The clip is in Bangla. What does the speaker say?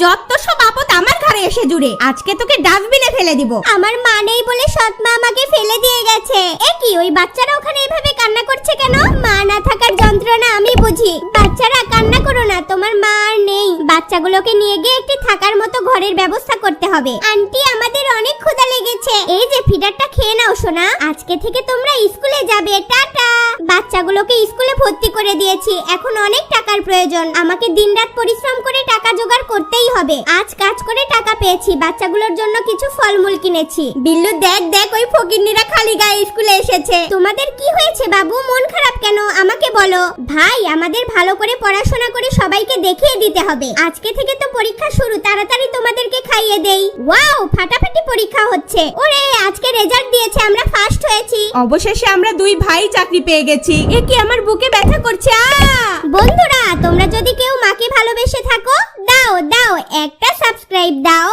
যত সব আপদ আমার ঘরে এসে জুড়ে। আজকে তোকে ডাস্টবিনে ফেলে দিব। আমার মা নেই বলে সৎ মা আমাকে ফেলে দিয়ে গেছে। এ কি, ওই বাচ্চারা ওখানে এভাবে কান্না করছে কেন? মা না থাকার যন্ত্রণা আমি বুঝি। বাচ্চারা কান্না করো না, তোমার মা আর নেই। বাচ্চাগুলোকে নিয়ে গিয়ে একটি থাকার মতো ঘরের ব্যবস্থা করতে হবে। আন্টি, আমাদের অনেক ক্ষুধা লেগেছে। এই যে ফিডারটা খেয়ে নাও সোনা। আজকে থেকে তোমরা স্কুলে যাবে। টাটা। বাচ্চাগুলোকে স্কুলে ভর্তি করে দিয়েছি। এখন অনেক টাকার প্রয়োজন। আমাকে দিনরাত পরিশ্রম করে টাকা জোগাড় করতেই হবে। আজ কাজ করে টাকা পেয়েছি, বাচ্চাগুলোর জন্য কিছু ফলমূল কিনেছি। বিল্লু দেখ দেখ, ওই ফকিন্নিরা খালি গায়ে স্কুলে এসেছে। তোমাদের কি হয়েছে বাবু, মন খারাপ কেন আমাকে বলো। ভাই, আমাদের ভালো করে পড়াশোনা করে সবাইকে দেখিয়ে দিতে হবে। আজকে থেকে তো পরীক্ষা শুরু, তাড়াতাড়ি তোমাদেরকে খাইয়ে দেই। ওয়াও, ফাটাফাটি পরীক্ষা হচ্ছে। ওরে, আজকে রেজাল্ট দিয়েছে, আমরা ফার্স্ট হয়েছি। অবশেষে আমরা দুই ভাই চাকরি পেয়ে গেছি। এ কি, আমার বুকে ব্যথা করছে। বন্ধুরা, তোমরা যদি কেউ মাকে ভালোবেসে থাকো, দাও দাও একটা সাবস্ক্রাইব দাও।